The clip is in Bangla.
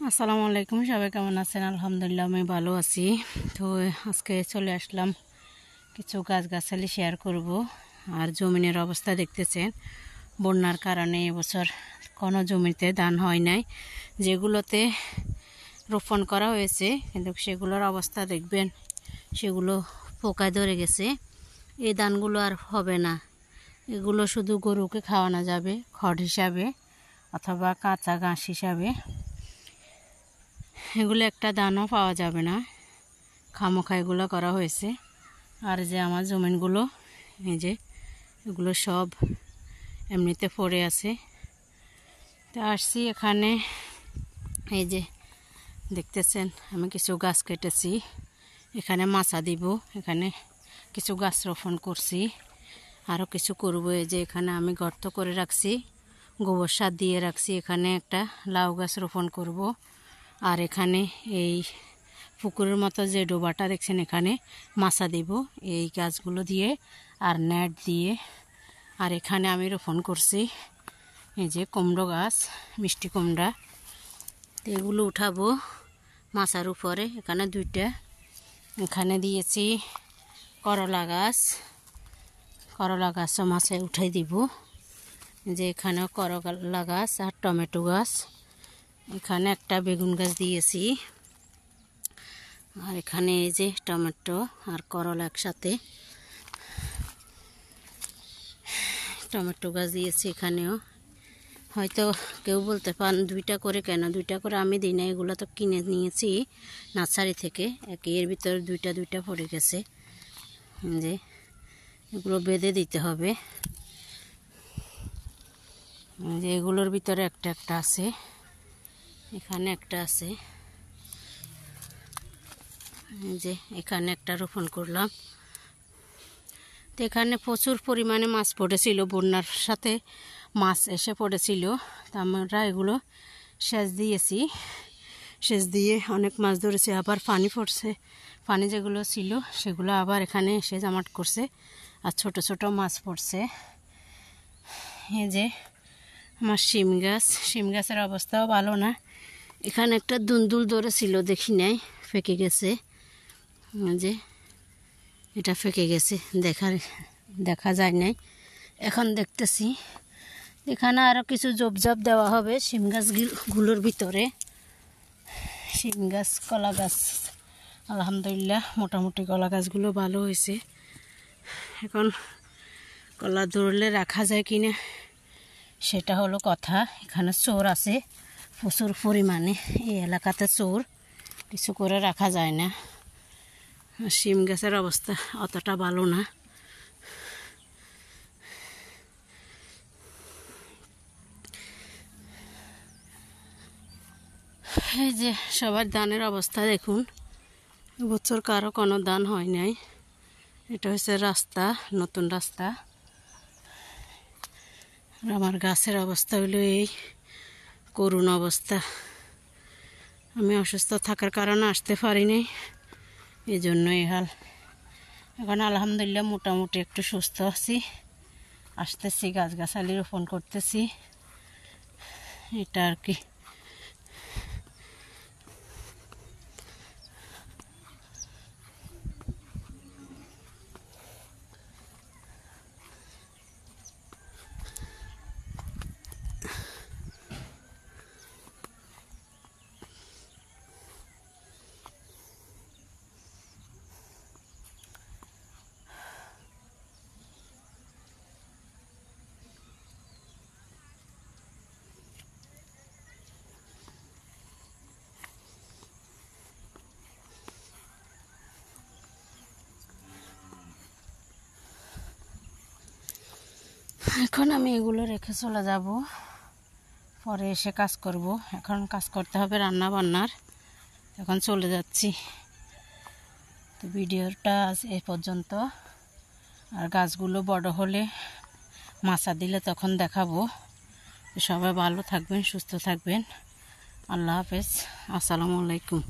আসসালামু আলাইকুম, সবাই কেমন আছেন? আলহামদুলিল্লাহ আমি ভালো আছি। তো আজকে চলে আসলাম কিছু গাছগাছালি শেয়ার করব। আর জমিনের অবস্থা দেখতেছেন, বন্যার কারণে এবছর কোনো জমিতে ধান হয় নাই। যেগুলোতে রোপণ করা হয়েছে কিন্তু সেগুলোর অবস্থা দেখবেন, সেগুলো পোকায় ধরে গেছে। এই ধানগুলো আর হবে না, এগুলো শুধু গরুকে খাওয়ানো যাবে খড় হিসাবে অথবা কাঁচা ঘাস হিসাবে। এগুলো একটা দানাও পাওয়া যাবে না, খামোখা এগুলো করা হয়েছে। আর যে আমার জমিনগুলো, এই যে এগুলো সব এমনিতে পড়ে আছে। তো আসছি এখানে, এই যে দেখতেছেন আমি কিছু গাছ কেটেছি, এখানে মাচা দিব, এখানে কিছু গাছ রোপণ করছি, আরও কিছু করব। এই যে এখানে আমি গর্ত করে রাখছি, গোবর সার দিয়ে রাখছি, এখানে একটা লাউ গাছ রোপণ করব। আর এখানে এই পুকুরের মতো যে ডোবাটা দেখছেন, এখানে মাচা দিব এই গাছগুলো দিয়ে আর নেট দিয়ে। আর এখানে আমি রোপণ করছি এই যে কুমড়ো গাছ, মিষ্টি কুমড়া। এগুলো উঠাবো মাচার উপরে। এখানে দুইটা, এখানে দিয়েছি করলা গাছও মাচায় উঠাই দিব। যে এখানেও করলা গাছ আর টমেটো গাছ, এখানে একটা বেগুন গাছ দিয়েছি। আর এখানে এই যে টমেটো আর করলা একসাথে টমেটো গাছ দিয়েছি। এখানেও হয়তো কেউ বলতে পারেন দুইটা করে কেন, দুইটা করে আমি দিই না, এগুলো তো কিনে নিয়েছি নার্সারি থেকে। এর ভিতরে দুইটা পড়ে গেছে, যে এগুলো বেঁধে দিতে হবে। যে এগুলোর ভিতরে একটা আছে, এখানে একটা আছে, যে এখানে একটা রোপণ করলাম। তো এখানে প্রচুর পরিমাণে মাছ পড়েছিল, বন্যার সাথে মাছ এসে পড়েছিল। তা আমরা এগুলো সেচ দিয়েছি, সেচ দিয়ে অনেক মাছ ধরেছি। আবার পানি পড়ছে, পানি যেগুলো ছিল সেগুলো আবার এখানে এসে জমাট করছে, আর ছোট ছোট মাছ পড়ছে। এই যে আমার শিম গাছের অবস্থাও ভালো না। এখানে একটা দুন্দুল ধরেছিল, দেখি নাই, ফেঁকে গেছে। যে এটা ফেঁকে গেছে, দেখা যায় নাই, এখন দেখতেছি। এখানে আরও কিছু জবজাব দেওয়া হবে শিম গাছগুলোর ভিতরে। শিম গাছ, কলা গাছ, আলহামদুলিল্লাহ মোটামুটি কলা গাছগুলো ভালো হয়েছে। এখন কলা ধরলে রাখা যায় কিনা সেটা হলো কথা। এখানে চোর আছে প্রচুর পরিমাণে, এই এলাকাতে চোর, কিছু করে রাখা যায় না। শিম গাছের অবস্থা অতটা ভালো না। এই যে সবার ধানের অবস্থা দেখুন, এবছর কারো কোনো ধান হয় নাই। এটা হচ্ছে রাস্তা, নতুন রাস্তা। আর আমার গাছের অবস্থা হলো এই করুণ অবস্থা। আমি অসুস্থ থাকার কারণে আসতে পারিনি, এই জন্য এই হাল। এখন আলহামদুলিল্লাহ মোটামুটি একটু সুস্থ আছি, আসতেছি, গাছগাছালি রোপণ করতেছি, এটা আর কি। এখন আমি এগুলো রেখে চলে যাব, পরে এসে কাজ করব। এখন কাজ করতে হবে রান্না বান্নার, এখন চলে যাচ্ছি। তো ভিডিওটা আজ এই পর্যন্ত। আর গাছগুলো বড় হলে মাচা দিলে তখন দেখাবো। সবাই ভালো থাকবেন, সুস্থ থাকবেন। আল্লাহ হাফেজ, আসসালামু আলাইকুম।